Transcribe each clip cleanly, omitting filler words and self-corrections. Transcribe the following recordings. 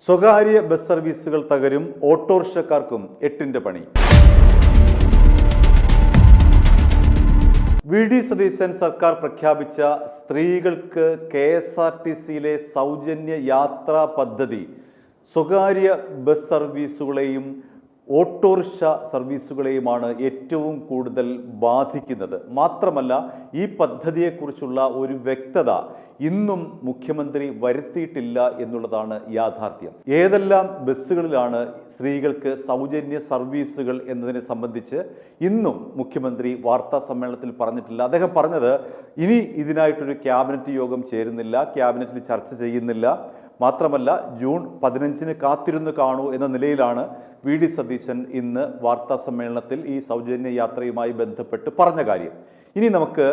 സ്വകാര്യ ബസ് സർവീസുകൾ തകരും, ഓട്ടോറിക്ഷക്കാർക്കും എട്ടിന്റെ പണി. വി.ഡി. സതീശൻ സർക്കാർ പ്രഖ്യാപിച്ച സ്ത്രീകൾക്ക് KSRTCയിലെ സൗജന്യ യാത്രാ പദ്ധതി സ്വകാര്യ ബസ് സർവീസുകളെയും ഓട്ടോറിക്ഷ സർവീസുകളെയുമാണ് ഏറ്റവും കൂടുതൽ ബാധിക്കുന്നത്. മാത്രമല്ല, ഈ പദ്ധതിയെക്കുറിച്ചുള്ള ഒരു വ്യക്തത ഇന്നും മുഖ്യമന്ത്രി വരുത്തിയിട്ടില്ല എന്നുള്ളതാണ് യാഥാർത്ഥ്യം. ഏതെല്ലാം ബസ്സുകളിലാണ് സ്ത്രീകൾക്ക് സൗജന്യ സർവീസുകൾ എന്നതിനെ സംബന്ധിച്ച് ഇന്നും മുഖ്യമന്ത്രി വാർത്താ സമ്മേളനത്തിൽ പറഞ്ഞിട്ടില്ല. അദ്ദേഹം പറഞ്ഞത് ഇനി ഇതിനായിട്ടൊരു ക്യാബിനറ്റ് യോഗം ചേരുന്നില്ല, ക്യാബിനറ്റിൽ ചർച്ച ചെയ്യുന്നില്ല. മാത്രമല്ല, ജൂൺ 15 കാത്തിരുന്ന് കാണൂ എന്ന നിലയിലാണ് വി.ഡി. സതീശൻ ഇന്ന് വാർത്താ സമ്മേളനത്തിൽ ഈ സൗജന്യ യാത്രയുമായി ബന്ധപ്പെട്ട് പറഞ്ഞ കാര്യം. ഇനി നമുക്ക്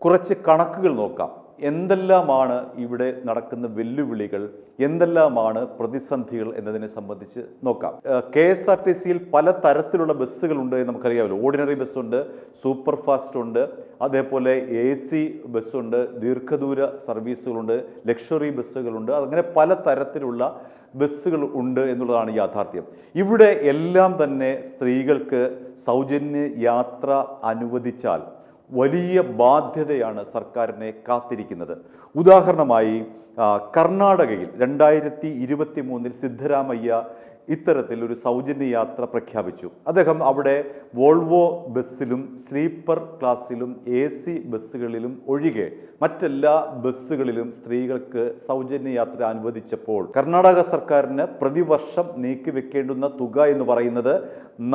കുറച്ച് കണക്കുകൾ നോക്കാം. എന്തെല്ലാമാണ് ഇവിടെ നടക്കുന്ന വെല്ലുവിളികൾ, എന്തെല്ലാമാണ് പ്രതിസന്ധികൾ എന്നതിനെ സംബന്ധിച്ച് നോക്കാം. KSRTCയിൽ പല തരത്തിലുള്ള ബസ്സുകളുണ്ട് എന്ന് നമുക്കറിയാമല്ലോ. ഓർഡിനറി ബസ്സുണ്ട്, സൂപ്പർ ഫാസ്റ്റ് ഉണ്ട്, അതേപോലെ AC ബസ്സുണ്ട്, ദീർഘദൂര സർവീസുകളുണ്ട്, ലക്ഷറി ബസ്സുകളുണ്ട്. അങ്ങനെ പല തരത്തിലുള്ള ബസ്സുകൾ ഉണ്ട് എന്നുള്ളതാണ് യാഥാർത്ഥ്യം. ഇവിടെ എല്ലാം തന്നെ സ്ത്രീകൾക്ക് സൗജന്യ യാത്ര അനുവദിച്ചാൽ വലിയ ബാധ്യതയാണ് സർക്കാരിനെ കാത്തിരിക്കുന്നത്. ഉദാഹരണമായി കർണാടകയിൽ 2023 സിദ്ധരാമയ്യ ഇത്തരത്തിൽ ഒരു സൗജന്യ യാത്ര പ്രഖ്യാപിച്ചു. അദ്ദേഹം അവിടെ വോൾവോ ബസ്സിലും സ്ലീപ്പർ ക്ലാസ്സിലും AC ബസ്സുകളിലും ഒഴികെ മറ്റെല്ലാ ബസ്സുകളിലും സ്ത്രീകൾക്ക് സൗജന്യ യാത്ര അനുവദിച്ചപ്പോൾ കർണാടക സർക്കാരിന് പ്രതിവർഷം നീക്കിവെക്കേണ്ടുന്ന തുക എന്ന് പറയുന്നത്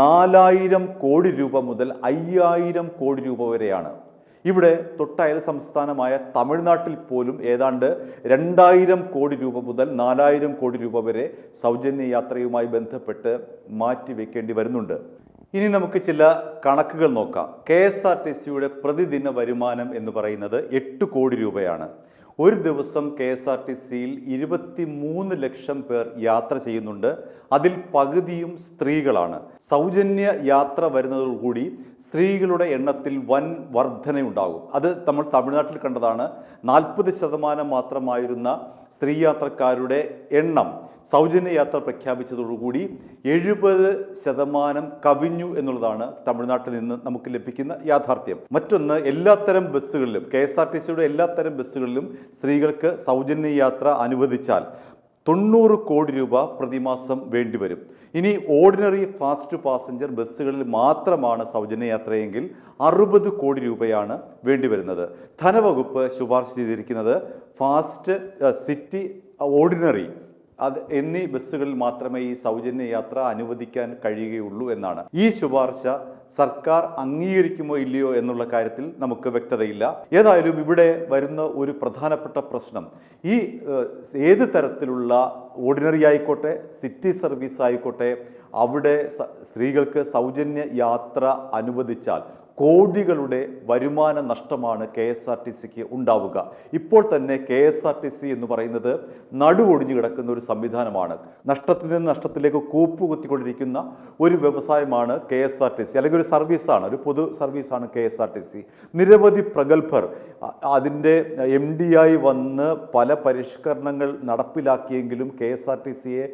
4000 കോടി രൂപ മുതൽ 5000 കോടി രൂപ വരെയാണ്. ഇവിടെ തൊട്ടയൽ സംസ്ഥാനമായ തമിഴ്നാട്ടിൽ പോലും ഏതാണ്ട് 2000 കോടി രൂപ മുതൽ 4000 കോടി രൂപ വരെ സൗജന്യ യാത്രയുമായി ബന്ധപ്പെട്ട് മാറ്റിവെക്കേണ്ടി വരുന്നുണ്ട്. ഇനി നമുക്ക് ചില കണക്കുകൾ നോക്കാം. KSRTCയുടെ പ്രതിദിന വരുമാനം എന്ന് പറയുന്നത് 8 കോടി രൂപയാണ്. ഒരു ദിവസം KSRTCയിൽ 23 ലക്ഷം പേർ യാത്ര ചെയ്യുന്നുണ്ട്. അതിൽ പകുതിയും സ്ത്രീകളാണ്. സൗജന്യ യാത്ര വരുന്നതോടുകൂടി സ്ത്രീകളുടെ എണ്ണത്തിൽ വൻ വർധനയുണ്ടാകും. അത് നമ്മൾ തമിഴ്നാട്ടിൽ കണ്ടതാണ്. 40% മാത്രമായിരുന്ന സ്ത്രീ യാത്രക്കാരുടെ എണ്ണം സൗജന്യ യാത്ര പ്രഖ്യാപിച്ചതോടുകൂടി 70% കവിഞ്ഞു എന്നുള്ളതാണ് തമിഴ്നാട്ടിൽ നിന്ന് നമുക്ക് ലഭിക്കുന്ന യാഥാർത്ഥ്യം. മറ്റൊന്ന്, എല്ലാത്തരം ബസ്സുകളിലും KSRTCയുടെ എല്ലാത്തരം ബസ്സുകളിലും സ്ത്രീകൾക്ക് സൗജന്യ യാത്ര അനുവദിച്ചാൽ 90 കോടി രൂപ പ്രതിമാസം വേണ്ടിവരും. ഇനി ഓർഡിനറി ഫാസ്റ്റ് പാസഞ്ചർ ബസ്സുകളിൽ മാത്രമാണ് സൗജന്യ യാത്രയെങ്കിൽ 60 കോടി രൂപയാണ് വേണ്ടിവരുന്നത്. ധനവകുപ്പ് ശുപാർശ ചെയ്തിരിക്കുന്നത് ഫാസ്റ്റ്, സിറ്റി, ഓർഡിനറി എന്നീ ബസ്സുകളിൽ മാത്രമേ ഈ സൗജന്യ യാത്ര അനുവദിക്കാൻ കഴിയുകയുള്ളൂ എന്നാണ്. ഈ ശുപാർശ സർക്കാർ അംഗീകരിക്കുമോ ഇല്ലയോ എന്നുള്ള കാര്യത്തിൽ നമുക്ക് വ്യക്തതയില്ല. ഏതായാലും ഇവിടെ വരുന്ന ഒരു പ്രധാനപ്പെട്ട പ്രശ്നം, ഈ ഏത് തരത്തിലുള്ള ഓർഡിനറി ആയിക്കോട്ടെ, സിറ്റി സർവീസ് ആയിക്കോട്ടെ, അവിടെ സ്ത്രീകൾക്ക് സൗജന്യ യാത്ര അനുവദിച്ചാൽ കോടികളുടെ വരുമാന നഷ്ടമാണ് KSRTCക്ക് ഉണ്ടാവുക. ഇപ്പോൾ തന്നെ KSRTC എന്ന് പറയുന്നത് നടുവൊടിഞ്ഞു കിടക്കുന്ന ഒരു സംവിധാനമാണ്. നഷ്ടത്തിൽ നിന്ന് നഷ്ടത്തിലേക്ക് കൂപ്പുകുത്തിക്കൊണ്ടിരിക്കുന്ന ഒരു വ്യവസായമാണ് KSRTC, അല്ലെങ്കിൽ ഒരു സർവീസാണ്, ഒരു പൊതു സർവീസാണ് KSRTC. നിരവധി പ്രഗത്ഭർ അതിൻ്റെ MD ആയി വന്ന് പല പരിഷ്കരണങ്ങൾ നടപ്പിലാക്കിയെങ്കിലും KSRTCയെ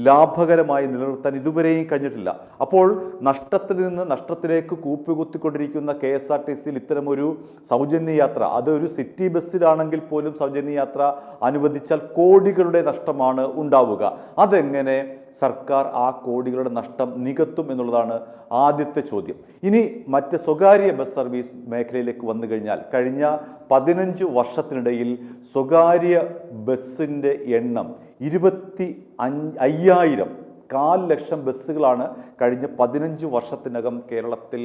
ലാഭകരമായി നിലനിർത്താൻ ഇതുവരെയും കഴിഞ്ഞിട്ടില്ല. അപ്പോൾ നഷ്ടത്തിൽ നിന്ന് നഷ്ടത്തിലേക്ക് കൂപ്പുകുത്തിക്കൊണ്ടിരിക്കുന്ന KSRTCയിൽ ഇത്തരമൊരു സൗജന്യ യാത്ര, അതൊരു സിറ്റി ബസ്സിലാണെങ്കിൽ പോലും സൗജന്യ യാത്ര അനുവദിച്ചാൽ കോടികളുടെ നഷ്ടമാണ് ഉണ്ടാവുക. അതെങ്ങനെ സർക്കാർ ആ കോടികളുടെ നഷ്ടം നികത്തും എന്നുള്ളതാണ് ആദ്യത്തെ ചോദ്യം. ഇനി മറ്റ് സ്വകാര്യ ബസ് സർവീസ് മേഖലയിലേക്ക് വന്നു കഴിഞ്ഞാൽ, കഴിഞ്ഞ 15 വർഷത്തിനിടയിൽ സ്വകാര്യ ബസ്സിൻ്റെ എണ്ണം 25,000 1,00,000 ബസ്സുകളാണ് കഴിഞ്ഞ 15 വർഷത്തിനകം കേരളത്തിൽ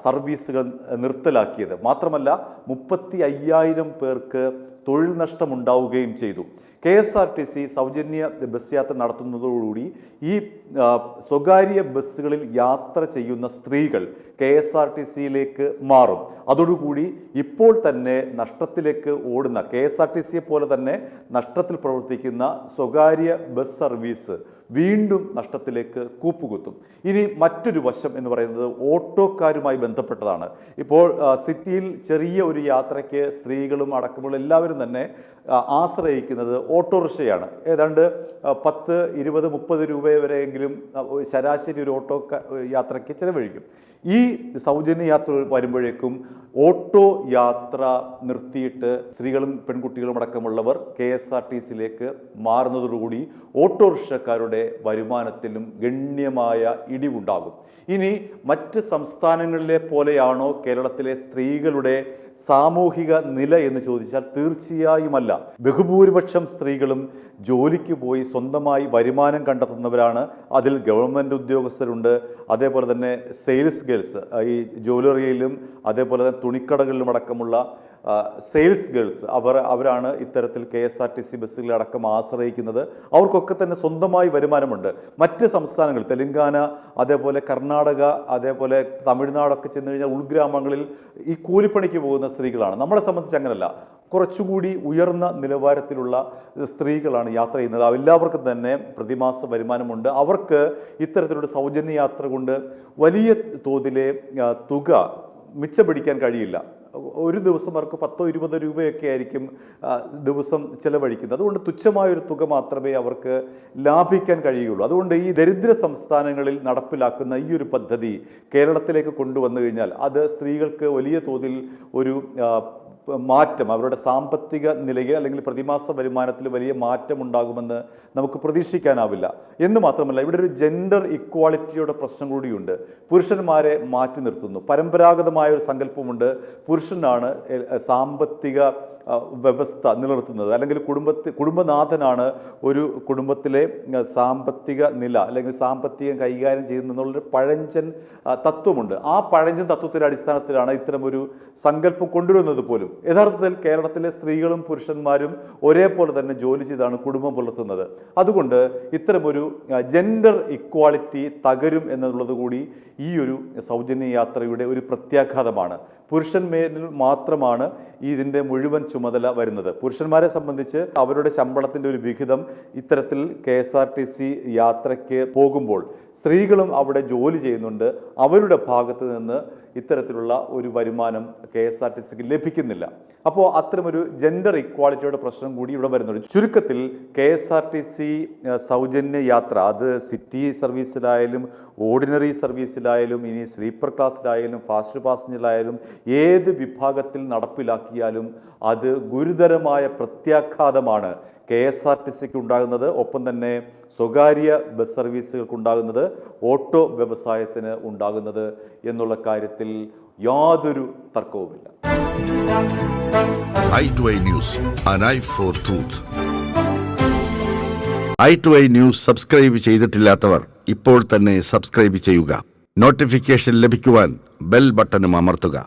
സർവീസുകൾ നിർത്തലാക്കിയത്. മാത്രമല്ല 35,000 പേർക്ക് തൊഴിൽ നഷ്ടമുണ്ടാവുകയും ചെയ്തു. KSRTC സൗജന്യ ബസ് യാത്ര നടത്തുന്നതോടുകൂടി ഈ സ്വകാര്യ ബസ്സുകളിൽ യാത്ര ചെയ്യുന്ന സ്ത്രീകൾ KSRTCയിലേക്ക് മാറും. അതോടുകൂടി ഇപ്പോൾ തന്നെ നഷ്ടത്തിലേക്ക് ഓടുന്ന, KSRTCയെ പോലെ തന്നെ നഷ്ടത്തിൽ പ്രവർത്തിക്കുന്ന സ്വകാര്യ ബസ് സർവീസ് വീണ്ടും നഷ്ടത്തിലേക്ക് കൂപ്പുകുത്തും. ഇനി മറ്റൊരു വശം എന്ന് പറയുന്നത് ഓട്ടോക്കാരുമായി ബന്ധപ്പെട്ടതാണ്. ഇപ്പോൾ സിറ്റിയിൽ ചെറിയ ഒരു യാത്രയ്ക്ക് സ്ത്രീകളും അടക്കമുള്ള എല്ലാവരും തന്നെ ആശ്രയിക്കുന്നത് ഓട്ടോറിക്ഷയാണ്. ഏതാണ്ട് 10, 20, 30 രൂപ വരെയെങ്കിലും ശരാശരി ഒരു ഓട്ടോ യാത്രയ്ക്ക് ചിലവഴിക്കും. ഈ സൗജന്യ യാത്ര വരുമ്പോഴേക്കും ഓട്ടോ യാത്ര നിർത്തിയിട്ട് സ്ത്രീകളും പെൺകുട്ടികളും അടക്കമുള്ളവർ KSRTCയിലേക്ക് മാറുന്നതോടുകൂടി ഓട്ടോറിക്ഷക്കാരുടെ വരുമാനത്തിലും ഗണ്യമായ ഇടിവുണ്ടാകും. ഇനി മറ്റ് സംസ്ഥാനങ്ങളിലെ പോലെയാണോ കേരളത്തിലെ സ്ത്രീകളുടെ സാമൂഹിക നില എന്ന് ചോദിച്ചാൽ തീർച്ചയായുമല്ല. ബഹുഭൂരിപക്ഷം സ്ത്രീകളും ജോലിക്ക് പോയി സ്വന്തമായി വരുമാനം കണ്ടെത്തുന്നവരാണ്. അതിൽ ഗവൺമെൻറ് ഉദ്യോഗസ്ഥരുണ്ട്, അതേപോലെ തന്നെ സെയിൽസ് ഗേൾസ്, ഈ ജ്വല്ലറിയിലും അതേപോലെ തന്നെ തുണിക്കടകളിലും അടക്കമുള്ള സെയിൽസ് ഗേൾസ് അവരാണ് ഇത്തരത്തിൽ KSRTC ബസ്സുകളടക്കം ആശ്രയിക്കുന്നത്. അവർക്കൊക്കെ തന്നെ സ്വന്തമായി വരുമാനമുണ്ട്. മറ്റ് സംസ്ഥാനങ്ങൾ തെലങ്കാന, അതേപോലെ കർണാടക, അതേപോലെ തമിഴ്നാടൊക്കെ ചെന്ന് കഴിഞ്ഞാൽ ഉൾഗ്രാമങ്ങളിൽ ഈ കൂലിപ്പണിക്ക് പോകുന്ന സ്ത്രീകളാണ്. നമ്മളെ സംബന്ധിച്ച് അങ്ങനല്ല. കുറച്ചുകൂടി ഉയർന്ന നിലവാരത്തിലുള്ള സ്ത്രീകളാണ് യാത്ര ചെയ്യുന്നത്. എല്ലാവർക്കും തന്നെ പ്രതിമാസ വരുമാനമുണ്ട്. അവർക്ക് ഇത്തരത്തിലുള്ള സൗജന്യ യാത്ര കൊണ്ട് വലിയ തോതിലെ തുക മിച്ചപിടിക്കാൻ കഴിയില്ല. ഒരു ദിവസം അവർക്ക് 10, 20 രൂപയൊക്കെ ആയിരിക്കും ദിവസം ചിലവഴിക്കുന്നത്. അതുകൊണ്ട് തുച്ഛമായൊരു തുക മാത്രമേ അവർക്ക് ലാഭിക്കാൻ കഴിയുള്ളൂ. അതുകൊണ്ട് ഈ ദരിദ്ര സംസ്ഥാനങ്ങളിൽ നടപ്പിലാക്കുന്ന ഈ ഒരു പദ്ധതി കേരളത്തിലേക്ക് കൊണ്ടുവന്നു കഴിഞ്ഞാൽ അത് സ്ത്രീകൾക്ക് വലിയ തോതിൽ ഒരു മാറ്റം, അവരുടെ സാമ്പത്തിക നിലയിൽ അല്ലെങ്കിൽ പ്രതിമാസ വരുമാനത്തിൽ വലിയ മാറ്റം ഉണ്ടാകുമെന്ന് നമുക്ക് പ്രതീക്ഷിക്കാനാവില്ല. എന്ന് മാത്രമല്ല, ഇവിടെ ഒരു ജെൻഡർ ഇക്വാളിറ്റിയുടെ പ്രശ്നം കൂടിയുണ്ട്. പുരുഷന്മാരെ മാറ്റി നിർത്തുന്നു. പരമ്പരാഗതമായ ഒരു സങ്കല്പമുണ്ട്, പുരുഷനാണ് സാമ്പത്തിക വ്യവസ്ഥ നിലനിർത്തുന്നത്, അല്ലെങ്കിൽ കുടുംബനാഥനാണ് ഒരു കുടുംബത്തിലെ സാമ്പത്തിക നില അല്ലെങ്കിൽ സാമ്പത്തികം കൈകാര്യം ചെയ്യുന്നതെന്നുള്ളൊരു പഴഞ്ചൻ തത്വമുണ്ട്. ആ പഴഞ്ചൻ തത്വത്തിൻ്റെ അടിസ്ഥാനത്തിലാണ് ഇത്തരമൊരു സങ്കല്പം കൊണ്ടുവരുന്നത് പോലും. യഥാർത്ഥത്തിൽ കേരളത്തിലെ സ്ത്രീകളും പുരുഷന്മാരും ഒരേപോലെ തന്നെ ജോലി ചെയ്താണ് കുടുംബം പുലർത്തുന്നത്. അതുകൊണ്ട് ഇത്തരമൊരു ജെൻഡർ ഇക്വാളിറ്റി തകരും എന്നുള്ളത് കൂടി ഈ ഒരു സൗജന്യ യാത്രയുടെ ഒരു പ്രത്യാഘാതമാണ്. പുരുഷന്മാരിൽ മാത്രമാണ് ഇതിൻ്റെ മുഴുവൻ ചുമതല വരുന്നത്. പുരുഷന്മാരെ സംബന്ധിച്ച് അവരുടെ ശമ്പളത്തിൻ്റെ ഒരു വിഹിതം ഇത്തരത്തിൽ KSRTC യാത്രയ്ക്ക് പോകുമ്പോൾ സ്ത്രീകളും അവിടെ ജോലി ചെയ്യുന്നുണ്ട്. അവരുടെ ഭാഗത്ത് നിന്ന് ഇത്തരത്തിലുള്ള ഒരു വരുമാനം KSRTCക്ക് ലഭിക്കുന്നില്ല. അപ്പോൾ അത്തരമൊരു ജെൻഡർ ഇക്വാളിറ്റിയുടെ പ്രശ്നം കൂടി ഇവിടെ വരുന്നുണ്ട്. ചുരുക്കത്തിൽ KSRTC സൗജന്യ യാത്ര അത് സിറ്റി സർവീസിലായാലും ഓർഡിനറി സർവീസിലായാലും ഇനി സ്ലീപ്പർ ക്ലാസ്സിലായാലും ഫാസ്റ്റ് പാസഞ്ചറിലായാലും ഏത് വിഭാഗത്തിൽ നടപ്പിലാക്കിയാലും അത് ഗുരുതരമായ പ്രത്യാഘാതമാണ് KSRTCക്ക് ഉണ്ടാകുന്നത്. ഒപ്പം തന്നെ സ്വകാര്യ ബസ് സർവീസുകൾക്കുണ്ടാകുന്നത്, ഓട്ടോ വ്യവസായത്തിന് ഉണ്ടാകുന്നത് എന്നുള്ള കാര്യത്തിൽ യാതൊരു തർക്കവുമില്ല. i2i News, an eye for truth. i2i News subscribe ചെയ്തിട്ടില്ലാത്തവർ ഇപ്പോൾ തന്നെ സബ്സ്ക്രൈബ് ചെയ്യുക. നോട്ടിഫിക്കേഷൻ ലഭിക്കുവാൻ ബെൽ ബട്ടണും അമർത്തുക.